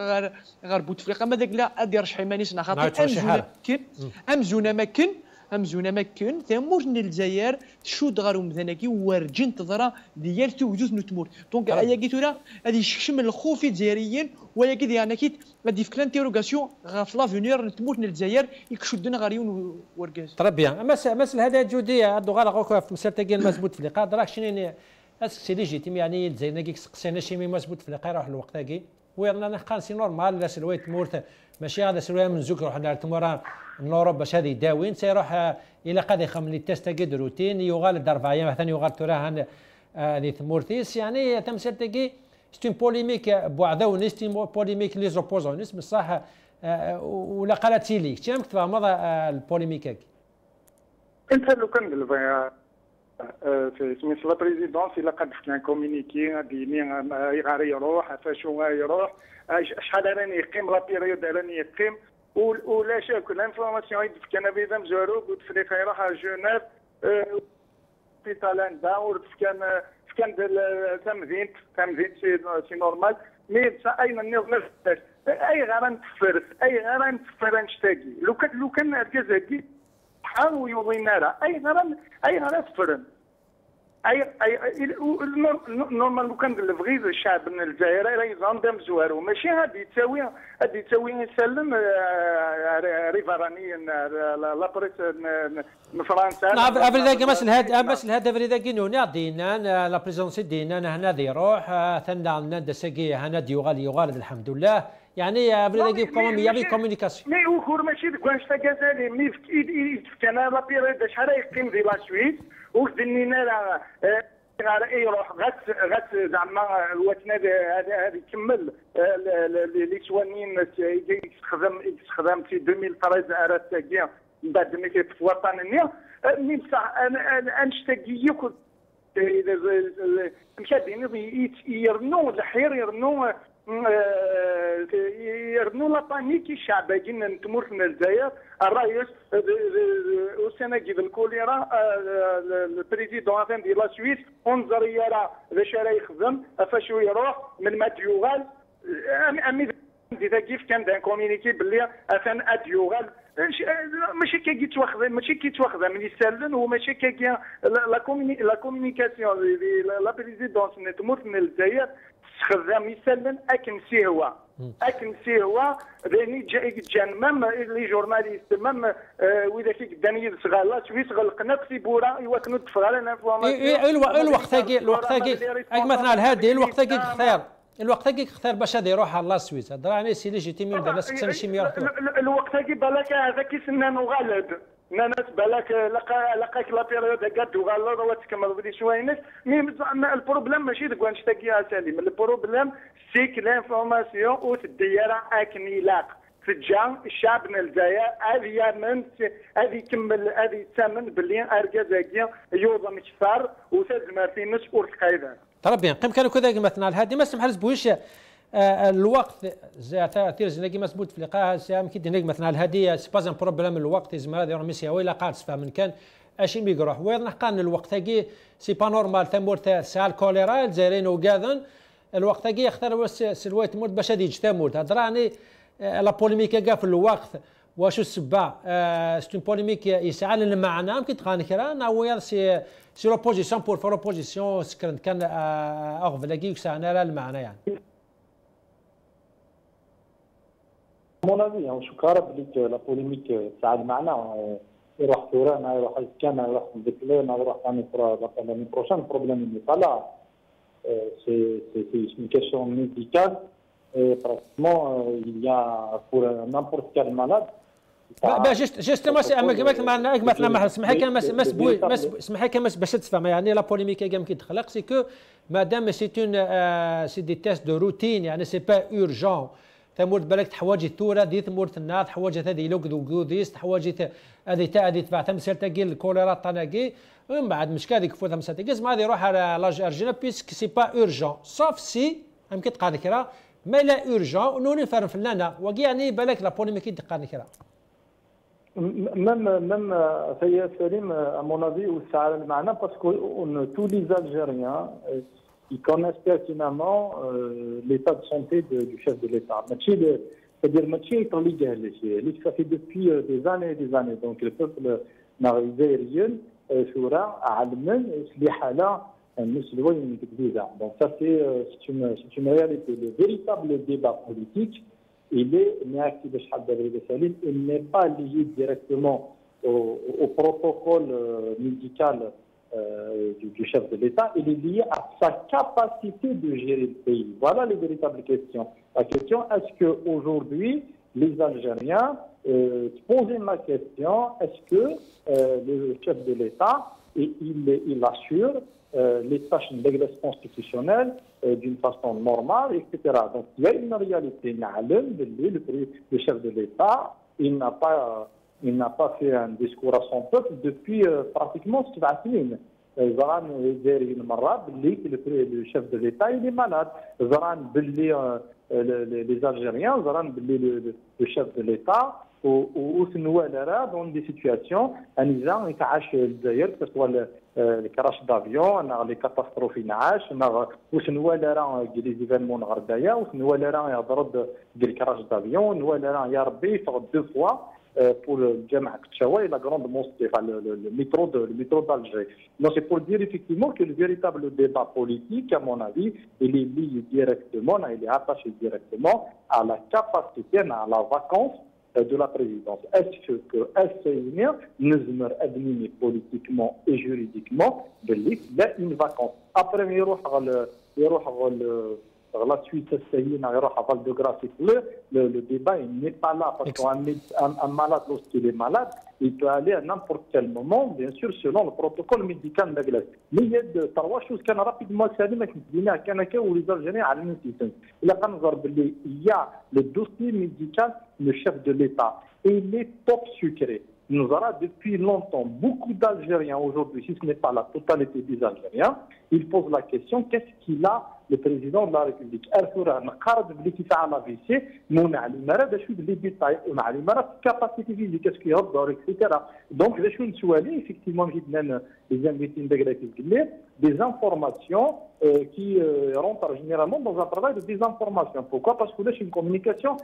غير بوتفليقه ماذاك لا ادي رشح مانيس خاطر امزونا ما كان ثمورن الجزائر شود غارو مذنكي ورجن تضرا ديال توجد نتمور دونك ايا كيتورا غادي يشكشم الخوف الجزائريين ويا كي ديالنا كيت غادي في كلانتيروغاسيون غاف لافونير نتموت الجزائر يكشدنا غاريون وركاز ترى بيان مثل هذا جوديه هادو غير غوك في مسيرتك كاين مسبوط في اللقاء دراك شنو سي ليجيتيم يعني الجزائر كي سقسينا شي مي مسبوط في اللقاء يروح الوقت كي ويرنا نحقن سي نورمال لا سلوي تمورت ماشي هذا سلوي من زوك روح تمورا نوروب باش هذه يداوين سيروح الى قد يخمم لي تيست كي روتين يغال 4 ايام مثلا يغال تراهن لي ثمورتيس يعني تمثيل تاكي ستون بوليميك بوعدا ستون بوليميك لي زوبوزون بصح ولا قالتي لي كيما كتبها مضى البوليميك انت لو كان في سميت لا بريزيدونس الا قد كان كومونيكي غادي غادي يروح فاشو يروح شحال راني يقيم لا بيريود راني يقيم ولا شك الانفورماسيون كان بيدا مزورو قلت فريق يروح على جنيف في تالندا كان تمدين سي نورمال مي اين نفس اي غير نتفرس نشتاقي لو كان الجزائري حاول يوضينا اي غير تفرن اي نورمال لو كان الفغي الشعب من الجزائر راه يزاندم زوارو ماشي هادي تساوي يسلم ريفراني لا بريس من فرنسا افريداك مثل هذا افريداك نوني دينا لا بريزونسي دينا هنا دي يروح ثنا لنا دساكي هنا يغال الحمد لله يعني افريداك كومون يابي كومونيكاسيون مي وخور ماشي كواش تا كازالي مي كان لا بيريود شحال يقيم في لا سويس وخدنينا غير يروح غات زعما الوطن هذا يكمل لي سوانين يستخدم في 2013 ارات تاكيا من بعد ما كيف وطني مي بصح انا نشتاقي مشادين يرنو الحير يرنو لا بانيك الشعب باقيين نتمر في الجزائر الرئيس والسناجيب الكوليرا البريزيدون افهم ديال لا سويس انظر يرى باش راه يخدم فاشو يروح من ما تيوغال امي ديتا كيف كان دان كومينيكي باللي افهم اديوغال ماشي كي تواخذ من يسالن وماشي كي لا كومينيكاسيون لا بريزيدونس نتمر من الجزائر خدام يسلم اكن سي هو باني جان مام لي جورناليست مام واذا فيك داني صغالا سويس غلقنا في بورا يوكنوا تفرال انا الوقت مثلا هذه الوقت كي اختار باش هذا يروح على السويس هذا راني سي ليجيتيمي دابا سكسن شي ميرا الوقت كي بالك هذا كيسنا نغالد ناس بالك لقاك لا بيريود قد وغالد وتكمل بدي شويه ناس مي البروبليم ماشي داك نشتاقيها سالم البروبليم سيك لانفورماسيون وتديرها اكنيلاق تجا الشعب من الجزائر هذه يكمل هذه يتامن باللي ارجازاكيا يوضم كثار وتاز مارتينس ورتقايدان طربيا قيم كانوا كذا مثلا هذه ما سمح لزبويش الوقت تاثير زناقي مسبوط في لقاء سام كي دينك مثلا هذه سي با ان بروبليم الوقت زعما هذه رمسيا ولا قاد سفا من كان اش ميقروح وين نحقان الوقت تاكي سي با نورمال تمور تاع سال كوليرا الجزائريين وكاذن الوقت تاكي يختار سلوات تموت باش هذه تموت هضر راني لا بوليميك كاع في الوقت واش السبه سي بوليميك يسعى للمعنى يمكن تغاني كرا ناوي سي لوبوزيسيون بور فور لوبوزيسيون سكرت كان اغف لاكي يسعى المعنى يعني مون افي شو كارب ليك لا بوليميك تاع المعنى يروح ثوران يروح كان يروح ديكلين يروح ثاني لاني بروشان بروبليم ني با لا سي une question médicale et pratiquement il y a pour n'importe quel malade جوست مثلا اسمحي كان باش تفهم يعني لا بوليميك كاع كي تخلق سي كو مادام سي دي تيست دو روتين يعني سي با اورجون تمورت بالك تحواجي الثوره دي تمورت النار تحواجي هذه لوك دوديس تحواجي هذه تاع هذه تبع تمثيل تاكي الكوليرا طناكي ومن بعد مش كذا كفوت تمثيل تاكي ما غادي يروح على لاج ارجينا بيسك سي با اورجون سوف سي يمكن تقال كرا ما لا اورجون نوني فارم فلانه وكي يعني بالك لا بوليميك تقال كرا même Fayez Salim à mon avis ou ça a le maana parce que tous les Algériens ils connaissent pertinemment l'état de santé du chef de l'État. C'est-à-dire que ça fait depuis des années et des années. Donc le peuple algérien, Choura, Almen, Slihala, Musloïn, donc ça c'est une réalité. Le véritable débat politique, il n'est pas lié directement au protocole médical du chef de l'État, il est lié à sa capacité de gérer le pays. Voilà les véritables questions. La question, est-ce qu'aujourd'hui, les Algériens posaient ma question, est-ce que le chef de l'État, il assure les tâches de l'exercice constitutionnel d'une façon normale, etc. Donc il y a une réalité. Le chef de l'État, il n'a pas fait un discours à son peuple depuis pratiquement 7 semaines. Le chef de l'État, il est malade. Les Algériens, le chef de l'État, dans des situations, que ce soit le crash d'avion, les catastrophes, les événements de crash d'avion, deux fois pour le Jama'a Kchawa et la grande mosquée, le métro d'Alger. Donc c'est pour dire effectivement que le véritable débat politique, à mon avis, il est lié directement, il est attaché directement à la capacité, à la vacance de la présidence. Est-ce que SCNR nous administre politiquement et juridiquement de une vacance? Après, il la suite, le débat n'est pas là parce qu'un malade, lorsqu'il est malade, il peut aller à n'importe quel moment, bien sûr, selon le protocole médical de la glace. Mais il y a trois choses qui sont rapidement saluées, où les Algériens ont l'insistance. Il y a le dossier médical du chef de l'État et il est top secret. Nous avons depuis longtemps beaucoup d'Algériens aujourd'hui, si ce n'est pas la totalité des Algériens, ils posent la question qu'est-ce qu'il a le président de la République. Capacité physique, qu'est-ce qu'il y a, etc. Donc, je suis effectivement, les invités des informations qui rentrent généralement dans un travail de désinformation. Pourquoi? Parce que là, c'est une communication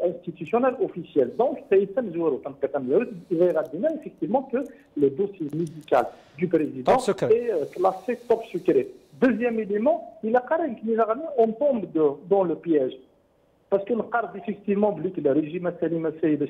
institutionnelle officielle. Donc, c'est effectivement que le dossier médical du président est classé top secret. Deuxième élément, il a carrément on tombe dans le piège. Parce que le cadre effectivement le régime Salim Saïd,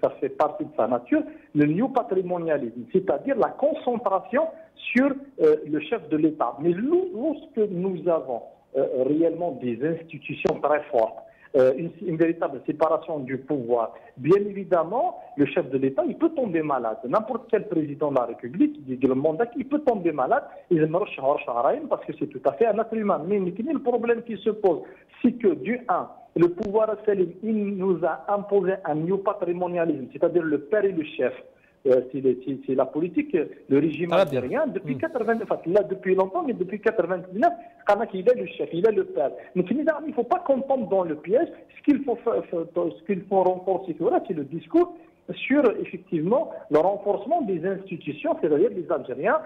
ça fait partie de sa nature, le new patrimonialisme, c'est-à-dire la concentration sur le chef de l'État. Mais lorsque nous avons réellement des institutions très fortes, une véritable séparation du pouvoir. Bien évidemment, le chef de l'État, il peut tomber malade. N'importe quel président de la République, le mandat, il peut tomber malade. Parce que c'est tout à fait un être humain. Mais le problème qui se pose, c'est que du 1, le pouvoir Salim, il nous a imposé un new patrimonialisme, c'est-à-dire le père et le chef. c'est la politique, le régime algérien, depuis 80, enfin là depuis longtemps, mais depuis 99, il est le chef, il est le père. Donc il ne faut pas qu'on tombe dans le piège. Ce qu'il faut renforcer, c'est le discours sur effectivement le renforcement des institutions, c'est-à-dire les Algériens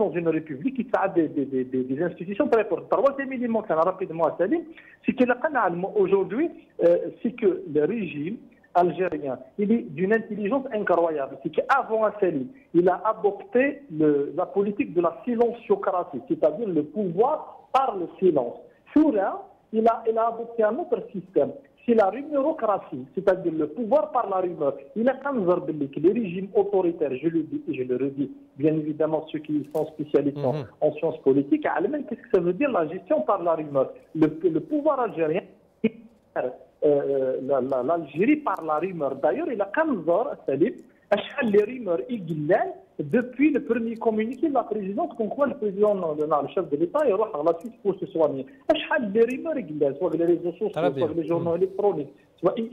dans une république qui a des institutions très fortes. Troisième élément, rapidement à Salim, c'est que aujourd'hui, c'est que le régime algérien, il est d'une intelligence incroyable. C'est qu'avant Salim, il a adopté la politique de la silenciocratie, c'est-à-dire le pouvoir par le silence. Soura, il a adopté un autre système. C'est la rumorocratie, c'est-à-dire le pouvoir par la rumeur. Il a quand même que les régimes autoritaires, je le dis et je le redis, bien évidemment ceux qui sont spécialistes en sciences politiques, qu'est-ce que ça veut dire la gestion par la rumeur? Le pouvoir algérien, l'Algérie par la rumeur. D'ailleurs, il a quand même les rumeurs depuis le premier communiqué de la présidente, qu'on croit le président, le chef de l'État, il va à la suite pour se soigner. Les rumeurs, soit les réseaux sociaux, soit les journaux électroniques.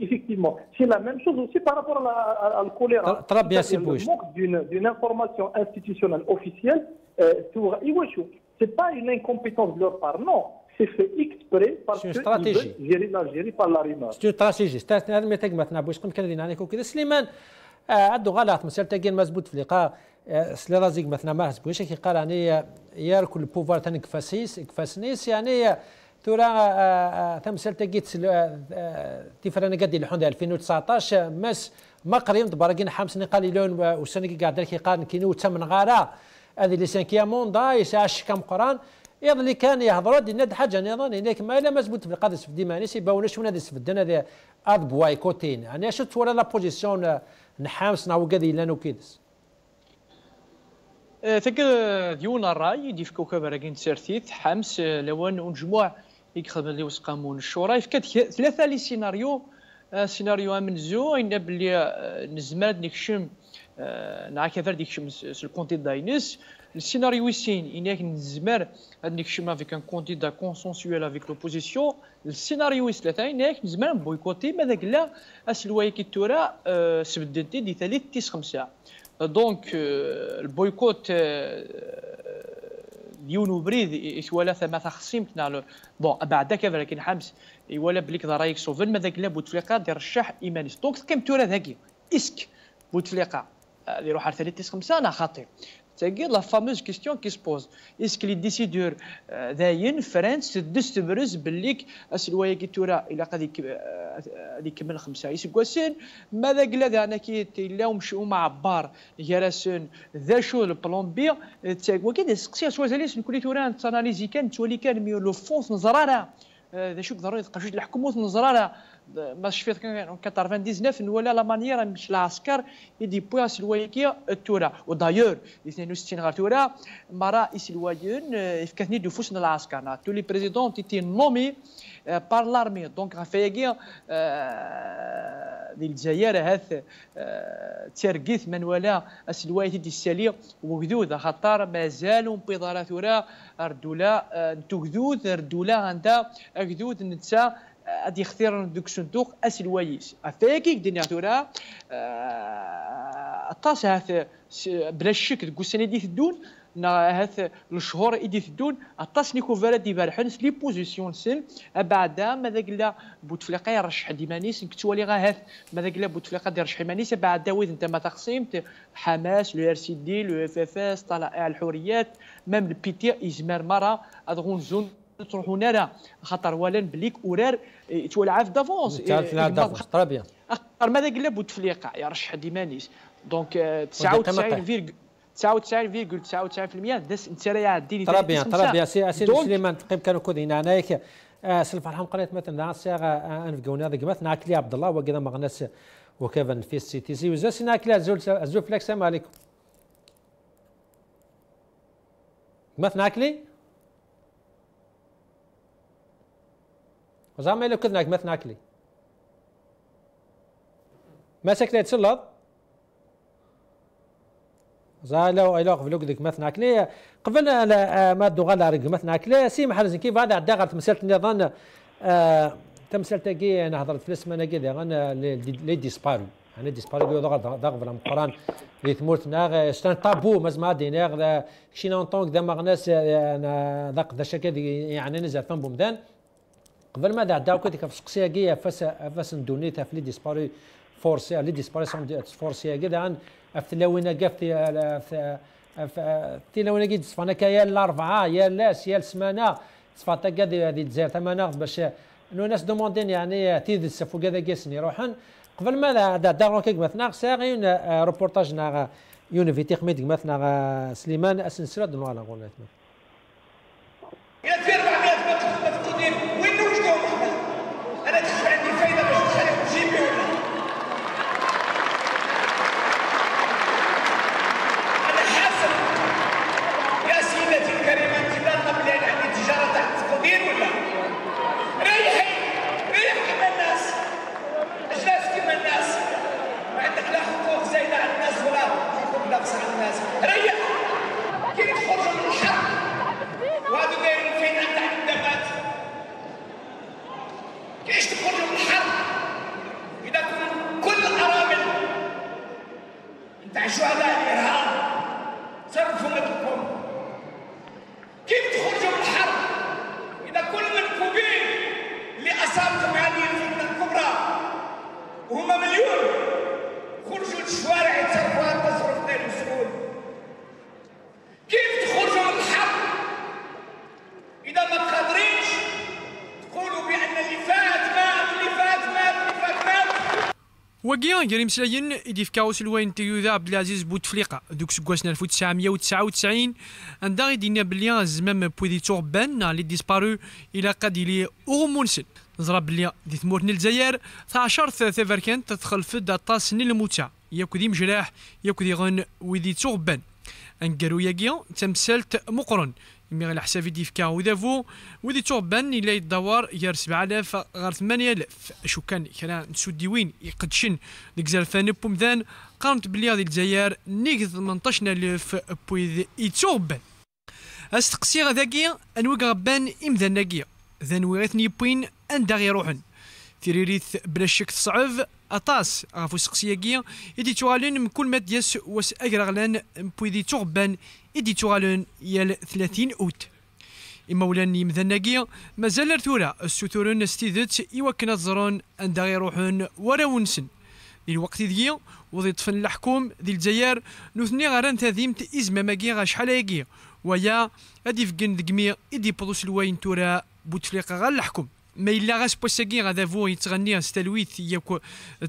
Effectivement, c'est la même chose aussi par rapport à la choléra. Le manque d'une information institutionnelle officielle, c'est pas une incompétence de leur part, non. C'est fait exprès parce qu'ils veulent gérer l'Algérie par la rumeur. C'est une stratégie. سليمان عندو غلط مسألة تاكين مزبوط في اللقاء سلي رازيك مثلا ما حسبوش كي قال يعني ياركل البوفار تاني كفاسنيس يعني ترى تمثال تاكيت تيفرنا قد الحون 2019 ماس ما قريم دبرقين حمس نقال لون وسنك قاعد كي قال كينو تم غارة هذه اللي سانكيا موندا يساش كم قران ايضا اللي كان يهضروا دينا حاجه ايضا هناك ما لا مزبوط في القادس في ديمانيس يباونا شو نادي سفدنا هذا اد بواي كوتين يعني شو تورا لا بوزيسيون نحامس ناو كذي لانو كيدس فكر ديون الراي دي في كوكب راكين سيرتيت حمس لوان ونجموع يخدم اللي وسقامون الشورى فكات ثلاثه لي سيناريو من زو ان بلي نزمات نكشم نعاك فرد يكشم الكونتي داينس Le scénario ici, il y a une zmer avec un candidat consensuel avec l'opposition. Le scénario ici, il y a une zmer boycotter, mais là, à ce loyer qui t'aura, c'est l'identité d'Italie qui est comme ça. Donc, le boycott, ديون وبريد ولا ثم تخصيم كنا بون بعد كذا لكن حمس ولا بليك ضرايك سوفن ماذاك لا بوتفليقه دير الشح ايمانيس دونك كم تورا ذاكي اسك بوتفليقه يروح على 3 انا خاطر تاكي لا فاموز كيستيون كي سبوز اسك لي ديسيدور داين فرنسا تدستبرز بالليك اسلوايا كي تورا الى قد يكمل 5 يسكواسين ماذا قلا ذا انا كي تلاو مشيو مع بار يراسون ذا شو البلان بي وكي سقسي سوازاليس نكولي تورا تاناليزي كان تولي كان ميو لو فونس نزرارا ذا شوك ضروري تقشوش الحكومات نزرارا ما شفت كان 99 ولا لا مانيير مش العسكر يدي بويا سلوايكيا التورا ودايور 62 غير تورا مرا يسلوايون يفكثني دو فوسنا العسكر تو لي بريزيدون تي نومي بار لارمي دونك غافيكيا ديال الجزائر هاث ترقيث من ولا اسلوايتي دي الساليه وكذوذ خاطر مازالوا بيضاره تورا ردولا نتو كذوذ ردولا عندها كذوذ نتسا غادي يختار دوك الصندوق اسلوايس افاكيك دنيا تورا الطاس هاث بلا شك دوك السنه دي تدون هاث الشهور يدي تدون الطاس نيكو فالا دي بارحن لي بوزيسيون سن بعدا ماذا قلا بوتفليقه يرشح ديمانيس كتولي غا هاث ماذا قلا بوتفليقه يرشح ديمانيس بعدا ويد انت ما تقسيم حماس لو ار سي دي لو اف اف اس طلائع الحريات ميم البي تي ازمار مره ادغون زون تروحوا نارا خاطر ولان بليك اورار تولى عارف دافونس طرا بيان اخطر ماذا قال بوتفليقه يرشح ديمانيس دونك 99.99% داس انت راه عديني طرا بيان سي سليمان تقيم كانوا كودين هنايا سلف الحم قريت مثلا الساعه انفقونا هذاك مثلا عكلي عبد الله وكذا مغناس وكيفن في السي تي سي وزاسنا كلا زول فلاك السلام عليكم مثلا عكلي وزعما لو كذناك مثلا عكلي ما سكت يتسلط زالو ايلوغ فلوك ديك مثلا عكلي قبل ما دوغالا رق مثلا عكلي سي محرز كيف هذا داغر تمثلت النظام تمثلت كي انا هضرت في الاسم انا كذا انا لي ديسبارو يعني ديسباري دو ضغط في المقران اللي ثمورتنا ستان طابو مازما دينار كشينا اونطونك ذا مغناس ذاق ذا شكا يعني نزل فم بومدان قبل ما داو كنت في سقسيه كي فاس ندونيتها في لي ديسباري فورسي لي ديسباريسيون فورسي كذا عن افتلاوينا كاف تلاوينا كي تصفانا كيا الاربعه يا لاس يا السمانه تصفاتا كذا هذه تزير ثمانه باش انه الناس دوموندين يعني تيد السفو كذا كيسني روحن قبل ما دارون كيك مثلا ساغي روبورتاج نا يونيفيتي خميد مثلا سليمان اسنسرا دنو على قولنا يا في 400 مفقودين وين وجدوهم احنا؟ انا تخشى عندي فايده باش نخليهم جيبي ولا؟ انا حاسب يا سيدتي الكريمه انت ضامنه بلي انا عندي تجاره تاع التقدير ولا؟ ريحي كيما الناس اجلس كيما الناس ما عندك لا حقوق زايده على الناس ولا حقوق ناقصه على الناس ريح كي تخرجوا من الحرب وهذو دايرين فينا تاع الدمات كيفاش تخرجوا من الحرب اذا كل الارامل نتاع شهداء الارهاب صرفوا مثلكم كيف تخرجوا من الحرب اذا كل المنكوبين اللي اصابتهم هذه الفتنه الكبرى وهم مليون خرجوا للشوارع يتصرفوا هذا التصرف داير مسؤول كيف تخرجوا من الحرب إذا ما قادرينش تقولوا بأن اللي فات مات اللي فات مات اللي فات مات وكيان كريم سلاين يدي في كاوس الوين تيوذا عبد العزيز بوتفليقه دوك سكواسنا 1999 عندها غيدينا بلي الزمام بويدي توربان لي ديسبارو الى قد لي اورمونسن نزرا بلي دي ثمورتنا الجزائر 12 ثيفركان تدخل في داتا سنين الموتى ياكو دي مجراح ياكو دي غن ويدي توربان انكارو ياكيان تمثلت مقرن مي على حساب ديفكا ودافو ودي توربان الى يدور يار 7000 غير 8000 شو كان كان نسودي وين يقدشن ديك زرفان بومدان قارنت بلي غادي الجزائر نيك 18000 بويد يتوربان استقسي غداكي انوي غبان امذناكيا ذن ويغثني بوين اندا غيروحن تيريريث بلا شك تصعب اطاس غافو سقسياكيا يدي توغالن من كل ماد ياس واس اغراغلان بويدي توربان يدي توغالن يال 30 اوت اما ولاني مذناكيا مازال ثورا السوتورن ستيدت يوكنا تزرون اندا غيروحن ورا ونسن الوقت ديال وضي طفن الحكوم ديال الجزائر نوثني غاران تاذيمت ازماماكي غا شحال هاكي ويا غادي فكن دكمي يدي بلوس الوين تورا بوتفليقه غا الحكم ما إلا غاس بوساكي غادا فو يتغني ستالويث ياكو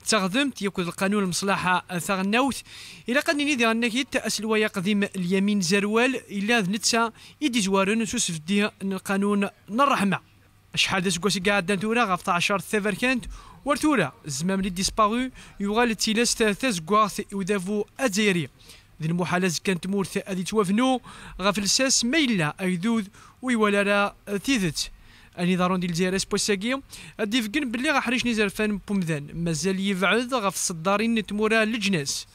تغذمت ياكو القانون المصلحة ثغناوث إلا قد ندير أنك أسلويا قديم اليمين زروال إلا ذنتسا يدي زوارن سوسف دي القانون الرحمة شحال دا سكواسي قاعد تورا غا 12 ثيفركانت ورتورا الزمام لي ديسبارو يوغال تيلاس تازكواث ودافو أزيري ذي المحالة كانت مورث أدي توافنو غا فلساس ما إلا أيدود ويوالا را تيذت اني دارون ديال الجزائر بوساكي ادي فكن بلي غاحريش نزرفان بومدان مازال يبعد غا في الصدارين تمورا لجناس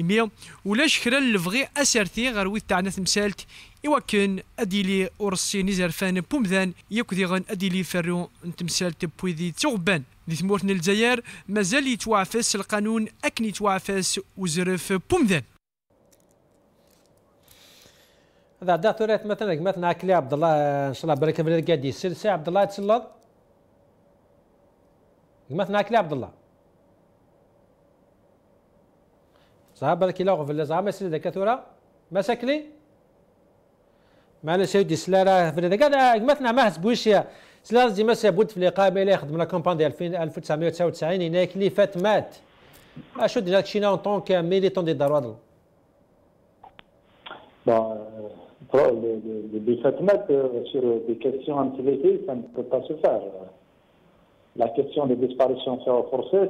إمي ولاش كرا الفغي اسرتي غير ويت تاعنا تمثالت ايوا كان ادي لي ورسي نزرفان بومدان ياك غن ادي لي فرو تمثالت بويدي توربان دي ثمورتنا الجزائر مازال يتوعفس القانون اكني يتوعفس وزرف بومدان هذا عدا ثورات مثلا كلي عبد الله ان شاء الله بركه في الكادي سي عبد الله تسلط مثلا كلي عبد الله صعب بركي لا في الزعما ما سيدي ثوره ما ساكلي معليش سيدي سلاره في هذا مثلا ما حسبوش سلاره ديما سابود في اللقاء اللي يخدم لا كومبان ديال 1999 هناك اللي فات مات اشو ديال شينا اون طونك ميليتون دي دروادل des fatmats sur des questions anti-vétées, ça ne peut pas se faire. La question des disparitions forcées,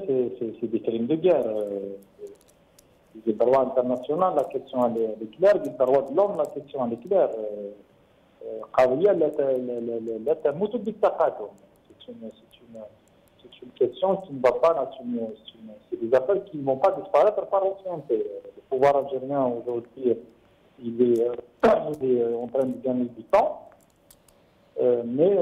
c'est des crimes de guerre. Le droit international, la question elle est claire. Le droit de l'homme, la question elle est claire. قضية لا تموت بالتقادم. C'est une question qui ne va pas, c'est des affaires qui ne vont pas disparaître par l'ancienneté. Le pouvoir algérien aujourd'hui, il est en train de gagner du temps, mais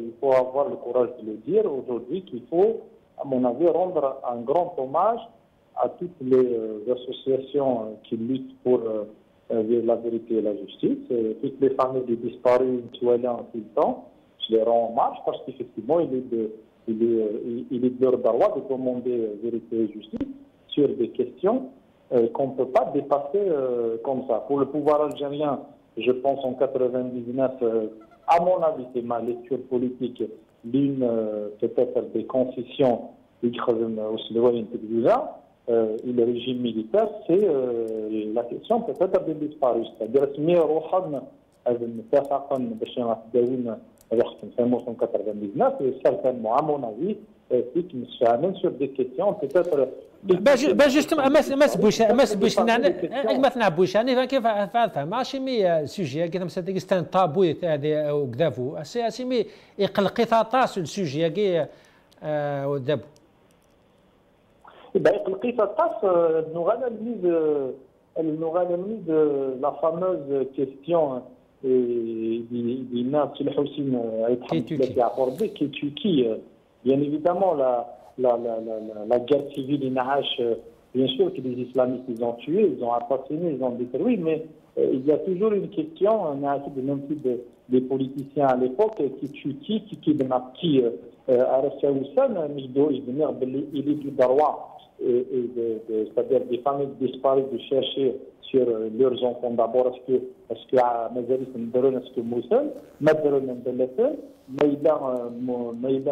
il faut avoir le courage de le dire aujourd'hui qu'il faut, à mon avis, rendre un grand hommage à toutes les associations qui luttent pour la vérité et la justice, toutes les familles des disparus tout le temps, je les rends hommage parce qu'effectivement, il est de leur droit de demander vérité et justice sur des questions qu'on ne peut pas dépasser comme ça. Pour le pouvoir algérien, je pense en 99, à mon avis, c'est ma lecture politique, l'une peut-être des concessions et le régime militaire, c'est la question peut-être des disparus. C'est-à-dire en 99, et certainement, à mon avis, c'est qu'il se amène sur des questions peut-être. justement ما سبوش ما تنعبوش يعني كيف فاهم ماشي سوجي كي مثلا تاع طابو هذه وكذافو اسي يقلقي تاطاس السوجي كي ودابو nous analyse la fameuse question d'Inna Houssine qui a abordé, qui bien évidemment la guerre civile Inahash, bien sûr que les islamistes ils ont tué, ils ont assassiné, ils ont détruit, mais il y a toujours une question, on a de même type des politiciens à l'époque qui tuent qui kidnappent qui Arasha Houssane, il est du droit, c'est-à-dire des familles disparues de chercher sur leurs enfants d'abord, est-ce que Mazaris Ndron, est-ce que Moussen, Madron Ndelefen, Maïda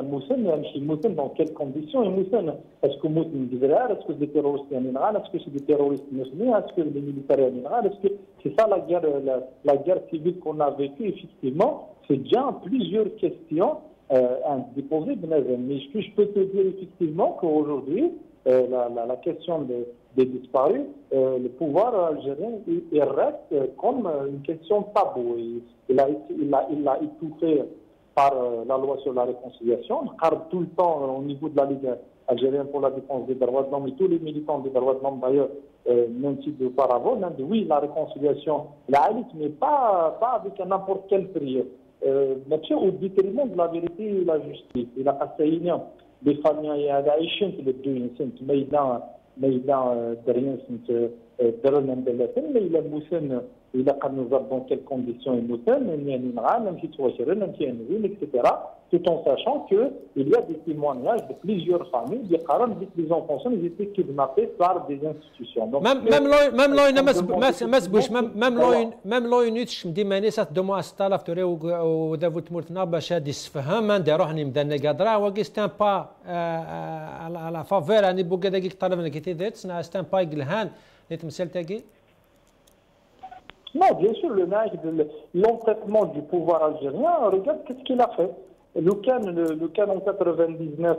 Moussen, Moussen dans quelles conditions et Moussen, est-ce que Moussen Gizrar, est-ce que c'est des terroristes en Iran, est-ce que c'est des terroristes musulmans, est-ce que c'est des militaires en Iran, est-ce que c'est ça la guerre civile qu'on a vécue, effectivement, c'est déjà plusieurs questions à déposer, mais ce que je peux te dire effectivement qu'aujourd'hui, la question des disparus, le pouvoir algérien, il reste comme une question tabou. Il a étouffé par la loi sur la réconciliation. Il parle tout le temps au niveau de la Ligue algérienne pour la défense des droits de l'homme et tous les militants des droits de l'homme d'ailleurs, même si auparavant, oui, la réconciliation, la Ligue, mais pas avec n'importe quel prix. Mais au détriment de la vérité et de la justice. Il a passé des familles à Daïchen, les deux, ميدان دريان سنت درنا بلاتن ميلا موسن إلى قد نضرب dans quelles conditions موسن يعني نعاني نمشي تواشرنا نمشي نزيل etc. tout en sachant qu'il y a des témoignages de plusieurs familles qui قارن des enfants ils étaient kidnappés par des institutions. même لو ما سبوش même لو ينيتش ديما سات دو موا 6000 توري ودافو تمرتنا باش هادي السفهام ما نديروه مدانا قادرا وكي ستان با على فافير اني بوكا داكيك طلبنا كي تيديت سنا ستان با يقلهان اللي تمثل تاكي. Non, bien sûr, l'entêtement du pouvoir algérien, regarde qu'est-ce qu'il a fait. Le Cannes en 99,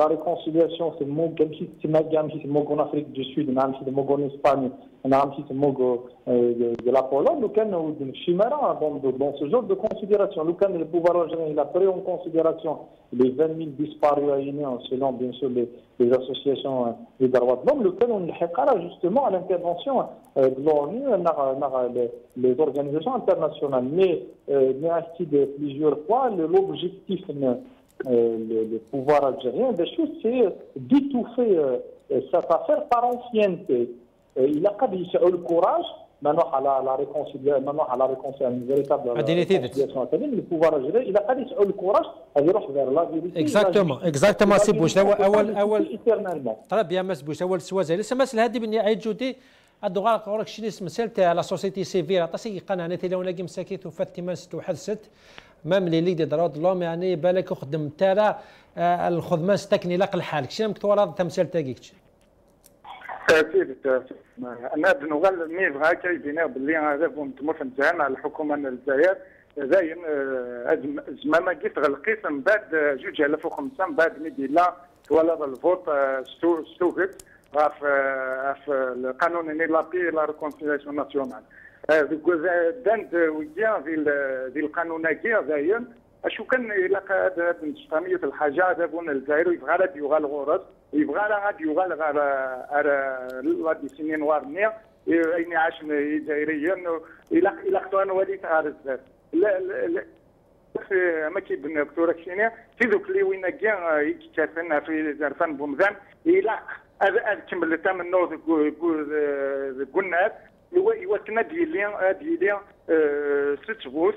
la réconciliation, c'est Mogo en Afrique du Sud, c'est Mogo en Espagne, c'est Mogo de la Pologne, le Cannes de Chimera dans ce genre de considération. Le Cannes, le pouvoir algérien, il a pris en considération les 20 000 disparus haïtiens, selon bien sûr les associations des droits de l'homme. Le Cannes, on a justement à l'intervention de l'ONU, les organisations internationales. Mais il y a plusieurs fois l'objectif le pouvoir algérien des choses, c'est d'étouffer cette affaire par ancienneté. Il a quand même le courage, maintenant à la réconciliation, une véritable réconciliation, le pouvoir algérien, il a quand même le courage d'aller vers la vérité. Exactement, c'est بوش éternellement. Très bien, merci بوش. أول سؤال زي لسه مثل هذه بني أي جودي الدغار قولك شنو اسم سالت على سوسيتي سيفيل عطاسي قناة تي لو نلاقي مساكيت وفاتيمان 6 مام لي ليك دي درات لهم يعني بالك خدم تالا الخدمه ستكني لاق الحال كشي مكتوره تمثال تاكيك سيدي انا بنغال ميف هكا يبينا باللي هذا متمرفن تاعنا على الحكومه الجزائر زاين زعما كيف غلقيت من بعد 2005 من بعد ميديلا ولا الفوت ستوفيت في القانون لابي لا ريكونسيلياسيون ناسيونال دانت ويا في القانون هكا زاين اشو كان الى هذا مستمية الحاجه هذا بون الجزائر يبغى لا يبغى الغرض يبغى لا غادي يبغى لا دي سنين وارنيا اين عاش جزائريا الى اختوان وليت غير لا ما كيبان دكتور كشينيا في ذوك اللي وين كاع يكتفنا في زرفان بومزان الى هذا كمل تمنو قلنا هو كنا ديالي ست بوث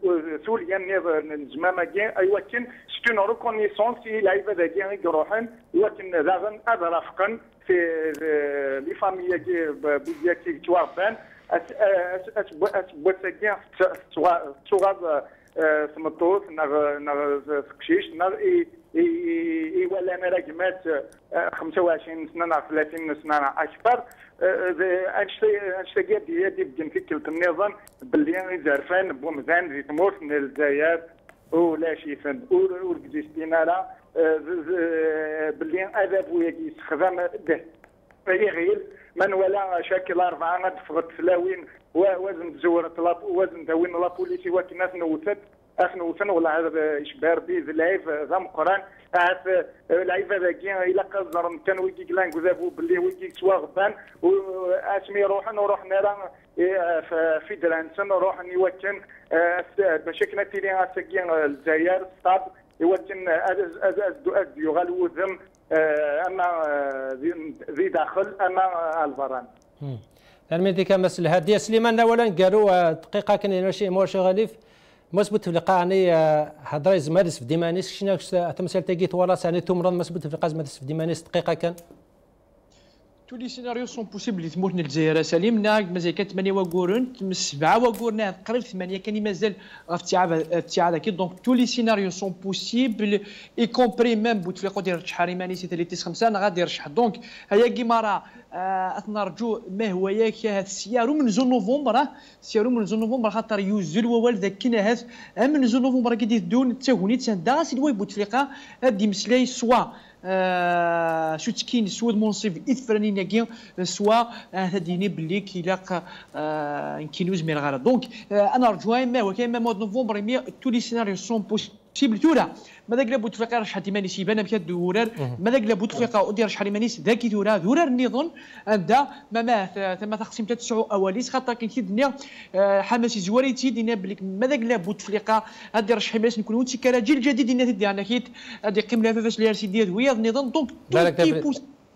وثوليا نزمام كاع ايوا كان ستون ريكونيسونس لعيبه كاع يروحن ايوا كان داغن هذا رافقا في لي فامي كي تواربان اسبوات كاع صغار سمطوط نغ سكشيش نغ ولا انا راجمات 25 سنه 30 سنه اكثر اشتاق ديالي بجن فكره النظام باللي زرفان بومزان في تموت من الجزائر ولا شيفن ورجستينا لا باللي هذا بويا يستخدم به هي غير من ولا شكل 4 غاد فغت فلاوين وزن تزور طلاب وزن داوين لا بوليسي وكنا نوثت اخنوثن ولا هذا اشبار بي اللايف ذا مقران لعيبه ذاكي الى قزر كان ويكي كلان كذابو باللي ويكي سوا غبان واسمي روح نرى في درانسن نروح نيوكن باش كنا تيري اسكين الجزائر ستاد يوكن از يغلو ذم اما ذي داخل اما البران الميدي كمس الهديه سليمان اولا قالوا دقيقه كان ماشي موشي غليف مثبت في اللقاء يعني هضري زمادس في ديمانيس شنو تمثال تاكيت ولا ساني تمرض مثبت في اللقاء زمادس في ديمانيس دقيقه كان tous les scénarios sont possibles اللي تموت الجزائر سليم ناق مازال كان 8 وكورن 7 وكورن قريب 8 كان مازال في كي دونك tous les scénarios sont possibles y compris même بوتفليقه ديال شحال ماني سي 35 انا غادي يرشح دونك هيا كيمارا نرجو ما هو ياك هذا السيارو من زون نوفمبر خاطر يوزل ووالد كنا هذا من زون نوفمبر كي دون تاهوني تسندا سي دوي بوتفليقه هادي مسلاي سوا شوتكين سود منصب اثفراني ناكي سوا هاديني باللي كيلاق كينوز مير غالا دونك انا رجوي ما هو كاين مود نوفمبر مي تو لي سيناريو سون بوسيبل تولا ماذا قال بوتفليقه رشح تيماني سيبان مكاد دورار ماذا قال بوتفليقه ودير رشح مانيس ذاكي دورار نظن هذا ما ثم تقسيم 9 اواليس خاطر كاين كيدني حماسي زواري تيدينا بلي ماذا قال بوتفليقه هادي رشح مانيس نكونوا تيكراجيل جديد ديالنا كيت هادي قيم لها فاش لي ار سي ديال ويا النظام دونك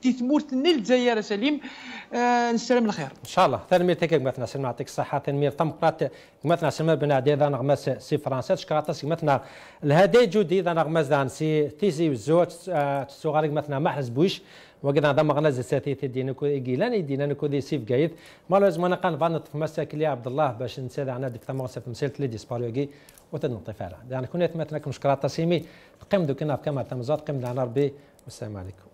تثمرت الجزائر سليم نسلم الخير ان شاء الله تنمير تكك مثلا سلمى يعطيك الصحه تنمير طمقات مثلا سلمى بن عدي ذا نغمس سي فرنسا شكراطس مثلا الهدايا جودي ذا نغمس ذا سي تيزي وزوج صغار مثلا محرز بويش وقد هذا مغنز ساتيتي دينكو ايجيلان دينانكو دي سيف قايد ما لازم انا قان بان في مساك لي عبد الله باش نسال عنا ديك تمغس في مسيره لي ديسباريوغي وتنطفاله يعني كنا تمثلكم شكراطس سيمي قيم دوكنا في كاميرا تمزات قيم لنا ربي والسلام عليكم.